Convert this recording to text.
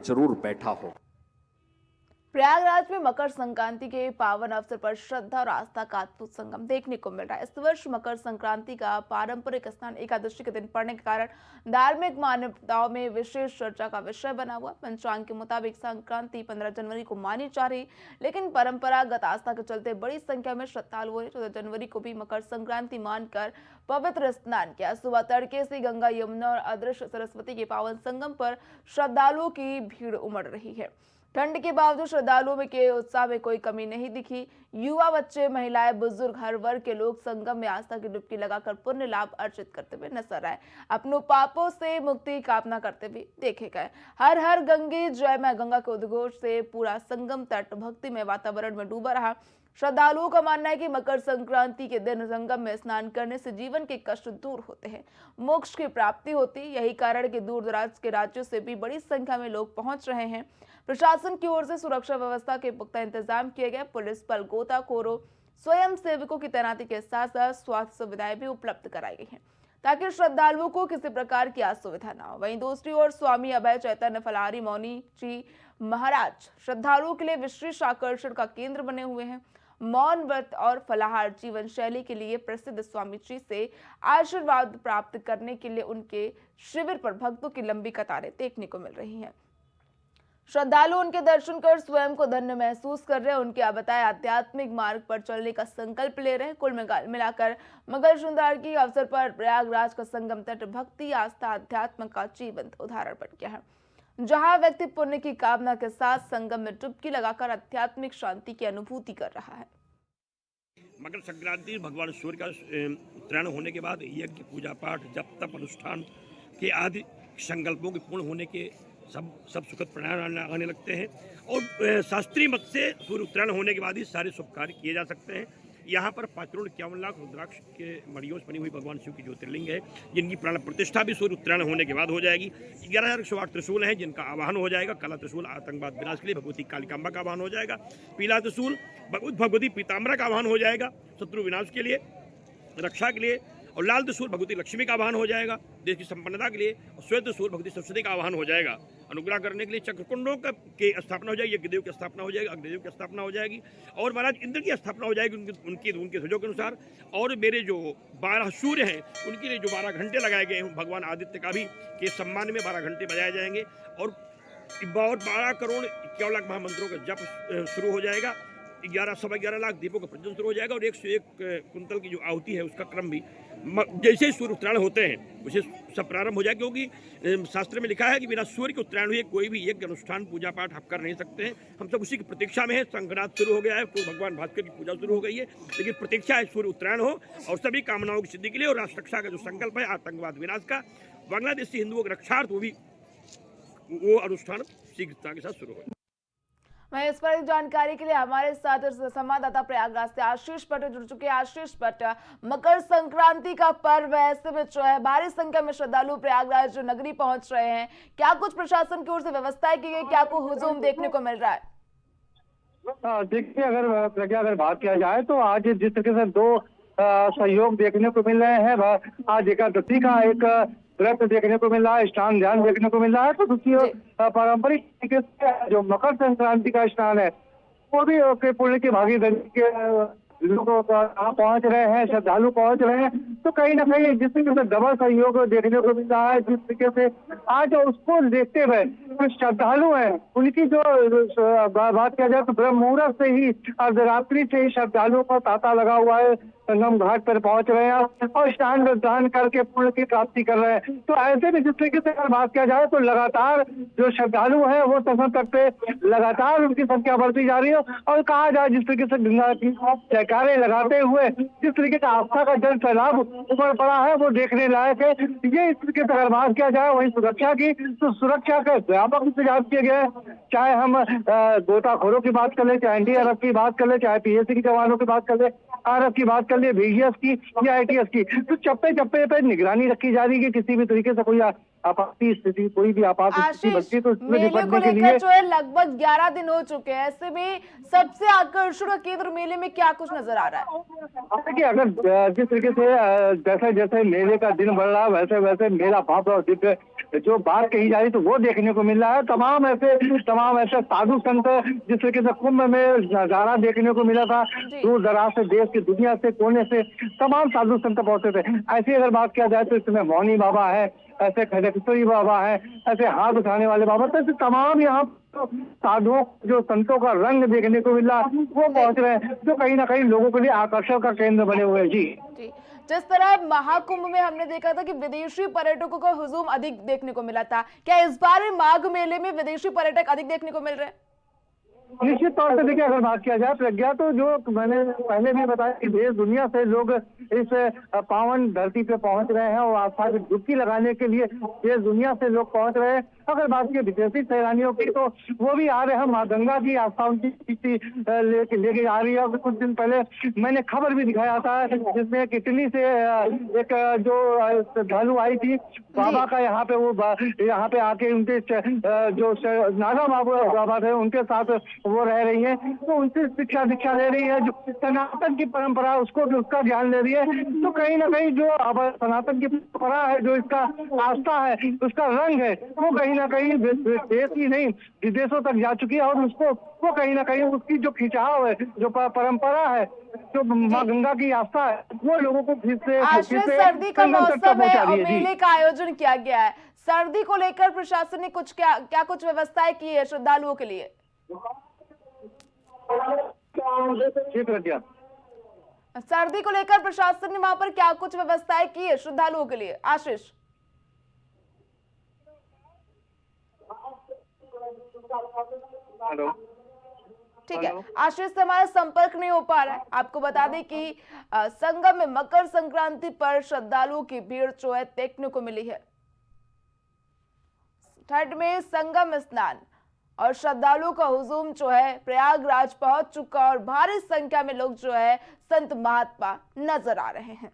जरूर बैठा हो। प्रयागराज में मकर संक्रांति के पावन अवसर पर श्रद्धा और आस्था का अद्भुत संगम देखने को मिल रहा है। इस वर्ष मकर संक्रांति का पारंपरिक स्नान एकादशी के दिन पड़ने के कारण धार्मिक मान्यताओं में विशेष चर्चा का विषय बना हुआ। पंचांग के मुताबिक संक्रांति 15 जनवरी को मानी जा रही, लेकिन परंपरागत आस्था के चलते बड़ी संख्या में श्रद्धालुओं ने 14 जनवरी को भी मकर संक्रांति मानकर पवित्र स्नान किया। सुबह तड़के से गंगा, यमुना और अदृश्य सरस्वती के पावन संगम पर श्रद्धालुओं की भीड़ उमड़ रही है। ठंड के बावजूद श्रद्धालुओं में के उत्साह में कोई कमी नहीं दिखी। युवा, बच्चे, महिलाएं, बुजुर्ग, हर वर्ग के लोग संगम में आस्था की डुबकी लगाकर पुण्य लाभ अर्जित करते हुए नजर आए। अपनों पापों से मुक्ति कामना करते हुए देखे गए। हर हर गंगे जय मैं गंगा के उद्घोष से पूरा संगम तट भक्तिमय वातावरण में डूबा रहा। श्रद्धालुओं का मानना है कि मकर संक्रांति के दिन संगम में स्नान करने से जीवन के कष्ट दूर होते हैं, मोक्ष की प्राप्ति होती। यही कारण कि दूर दराज के राज्यों से भी बड़ी संख्या में लोग पहुंच रहे हैं। प्रशासन की ओर से सुरक्षा व्यवस्था के पुख्ता इंतजाम किए गए। पुलिस बल, गोताखोरों, स्वयं सेवकों की तैनाती के साथ साथ स्वास्थ्य सुविधाएं भी उपलब्ध कराई गई हैं, ताकि श्रद्धालुओं को किसी प्रकार की असुविधा न हो। वहीं दूसरी ओर स्वामी अभय चैतन्य फलाहारी मौनी जी महाराज श्रद्धालुओं के लिए विशेष आकर्षण का केंद्र बने हुए हैं। मौन व्रत और फलाहार जीवन शैली के लिए प्रसिद्ध स्वामी जी से आशीर्वाद प्राप्त करने के लिए उनके शिविर पर भक्तों की लंबी कतारें देखने को मिल रही हैं। श्रद्धालु उनके दर्शन कर स्वयं को धन्य महसूस कर रहे हैं। उनके बताए आध्यात्मिक मार्ग पर चलने का संकल्प ले रहे हैं। कुल मिलाकर मकर संक्रांति के अवसर पर प्रयागराज का संगम तट भक्ति, आस्था, अध्यात्म का जीवंत उदाहरण बन गया है, जहां व्यक्ति पुण्य की कामना के साथ संगम में डुबकी लगाकर आध्यात्मिक शांति की अनुभूति कर रहा है। मकर संक्रांति भगवान सूर्य का उत्तरायण होने के बाद यज्ञ, पूजा पाठ, जप तप, अनुष्ठान के आदि संकल्पों के पूर्ण होने के सब सुखद परिणाम आने लगते हैं और शास्त्रीय मत से सूर्य उत्तरायण होने के बाद ही सारे शुभ कार्य किए जा सकते हैं। यहाँ पर 5,51,00,000 रुद्राक्ष के मणियों से बनी हुई भगवान शिव की ज्योतिर्लिंग है, जिनकी प्राण प्रतिष्ठा भी सूर्य उत्तरायण होने के बाद हो जाएगी। 11,108 त्रिशूल हैं, जिनका आवाहन हो जाएगा। काला त्रिशूल आतंकवाद विनाश के लिए भगवती कालिकांबा का आवाहन हो जाएगा। पीला त्रिशूल भगवती पीताम्बरा का आवाहन हो जाएगा, शत्रु विनाश के लिए, रक्षा के लिए। और लाल त्रिशूल भगवती लक्ष्मी का आवाहन हो जाएगा, देश की संपन्नता के लिए। और श्वेत त्रिशूल भगवती सरस्वती का आवाहन हो जाएगा, अनुग्रह करने के लिए। चक्रकुंडों की स्थापना हो जाएगी, यज्ञदेव की स्थापना हो जाएगी, अग्निदेव की स्थापना हो जाएगी और महाराज इंद्र की स्थापना हो जाएगी उनके ध्वजों के अनुसार। और मेरे जो 12 सूर्य हैं उनके लिए जो 12 घंटे लगाए गए हैं, भगवान आदित्य का भी के सम्मान में 12 घंटे बजाए जाएंगे। और 12 करोड़ 51 लाख महामंत्रों का जप शुरू हो जाएगा। 11 लाख दीपों का प्रज्वलन शुरू हो जाएगा और 101 कुंतल की जो आहुति है उसका क्रम भी जैसे ही सूर्य उत्तरायण होते हैं उसे सब प्रारंभ हो जाए, क्योंकि शास्त्र में लिखा है कि बिना सूर्य के उत्तरायण हुए कोई भी यज्ञ, अनुष्ठान, पूजा पाठ आप कर नहीं सकते हैं। हम सब उसी की प्रतीक्षा में है। संक्रांत शुरू हो गया है, तो भगवान भास्कर की पूजा शुरू हो गई है, लेकिन प्रतीक्षा है सूर्य उत्तरायण हो और सभी कामनाओं की सिद्धि के लिए। और राष्ट्र रक्षा का जो संकल्प है आतंकवाद विनाश का, बांग्लादेश से हिंदुओं के रक्षार्थ वो अनुष्ठान शीघ्रता के साथ शुरू हो। वहीं इस पर जानकारी के लिए हमारे साथ संवाददाता प्रयागराज से आशीष भट्ट जुड़ चुके हैं। आशीष भट्ट, मकर संक्रांति का पर्व है, ऐसे में जो है भारी संख्या में श्रद्धालु प्रयागराज जो नगरी पहुंच रहे हैं, क्या कुछ प्रशासन की ओर से व्यवस्थाएं की गई, क्या को हुजूम देखने को मिल रहा है? देखिए, अगर बात किया जाए तो आज जिस तरीके से 2 सहयोग देखने को मिल रहे हैं। आज एकादशी का एक व्रत देखने को मिल रहा है, स्नान ध्यान देखने को मिल रहा है। तो दूसरी पारंपरिक तरीके से जो मकर संक्रांति का स्नान है वो भी पुण्य की भागीदारी के लोग यहाँ पहुंच रहे हैं, श्रद्धालु पहुंच रहे हैं। तो कहीं ना कहीं जिस तरीके से डबल सहयोग देखने को मिल रहा है, जिस तरीके से आज उसको देखते हुए जो श्रद्धालु हैं उनकी जो बात किया जाए तो ब्रह्म मुहूर्त से ही, अर्धरात्रि से ही श्रद्धालुओं का तांता लगा हुआ है, संगम घाट पर पहुंच रहे हैं और स्नान दान करके पुण्य की प्राप्ति कर रहे हैं। तो ऐसे में जिस तरीके से अगर बात किया जाए तो लगातार जो श्रद्धालु है वो संगम तट पे लगातार उनकी संख्या बढ़ती जा रही है। और कहा जाए जिस तरीके से गंगा की जयकारे लगाते हुए जिस तरीके का आस्था का जल सैलाब उमड़ पड़ा है वो देखने लायक है। ये इस तरीके से अगर बात किया जाए वही सुरक्षा की, तो सुरक्षा का व्यापक इंतजाम किए गए, चाहे हम गोताखोरों की बात कर ले, चाहे एनडीआरएफ की बात कर ले, चाहे पीएसी के जवानों की बात कर ले, आरएफ की बात कर ले, बीजीएस की या आईटीएस की। तो चप्पे चप्पे पे निगरानी रखी जा रही है कि किसी भी तरीके से कोई आपात स्थिति, कोई भी आपात स्थिति बनती तो उसमें निपटने के लिए जो है लगभग 11 दिन हो चुके हैं। ऐसे में सबसे आकर्षण का केंद्र मेले में क्या कुछ नजर आ रहा है? देखिए, अगर जिस तरीके से जैसे जैसे मेले का दिन बढ़ रहा है वैसे वैसे मेला भव्य और दिव्य जो बात कही जा रही तो वो देखने को मिल रहा है। तमाम ऐसे साधु संत जिस तरीके से कुंभ में नजारा देखने को मिला था, जी। दूर दराज से, देश की दुनिया से, कोने से तमाम साधु संत पहुंचे थे। ऐसी अगर बात किया जाए तो इसमें मौनी बाबा है, ऐसे खड़गपुरी बाबा है, ऐसे हाथ उठाने वाले बाबा, तो ऐसे तमाम यहाँ साधुओं जो संतों का रंग देखने को मिला वो पहुंच रहे हैं, जो कहीं ना कहीं लोगों के लिए आकर्षण का केंद्र बने हुए हैं। जी जी, जिस तरह महाकुंभ में हमने देखा था कि विदेशी पर्यटकों का हुजूम अधिक देखने को मिला था, क्या इस बार माघ मेले में विदेशी पर्यटक अधिक देखने को मिल रहे हैं? निश्चित तौर से देखिए, अगर बात किया जाए प्रज्ञा, तो जो मैंने पहले भी बताया कि देश दुनिया से लोग इस पावन धरती पे पहुंच रहे हैं और आस्था की डुबकी लगाने के लिए देश दुनिया से लोग पहुंच रहे हैं। अगर बात की विदेशी सैलानियों की तो वो भी आ रहे हैं, माँ गंगा की आस्था उनकी लेके आ रही है। और कुछ दिन पहले मैंने खबर भी दिखाया था जिसमें इटली से एक जो श्रद्धालु आई थी बाबा का, यहाँ पे आके उनके जो नागा बाबा थे उनके साथ वो रह रही है, तो उनसे शिक्षा दीक्षा ले रही है, जो सनातन की परंपरा उसका ज्ञान ले रही है। तो कहीं ना कहीं जो अब सनातन की परंपरा है, जो इसका आस्था है, उसका रंग है, वो कहीं ना कहीं देश ही नहीं विदेशों तक जा चुकी है। और उसको वो कहीं ना कहीं उसकी जो खिंचाव है, जो परंपरा है, जो माँ गंगा की आस्था है, वो लोगों को फिर से सर्दी का मौसम है और जी। मेले का आयोजन किया गया है। सर्दी को लेकर प्रशासन ने कुछ व्यवस्थाएं की है श्रद्धालुओं के लिए? सर्दी को लेकर प्रशासन ने वहां पर क्या कुछ व्यवस्थाएं की है श्रद्धालुओं के लिए? आशीष, हेलो, ठीक है, आशीष से हमारा संपर्क नहीं हो पा रहा है। आपको बता दें कि संगम में मकर संक्रांति पर श्रद्धालुओं की भीड़ जो है देखने को मिली है। ठंड में संगम स्नान और श्रद्धालुओं का हुजूम जो है प्रयागराज पहुंच चुका और भारी संख्या में लोग जो है संत महात्मा नजर आ रहे हैं।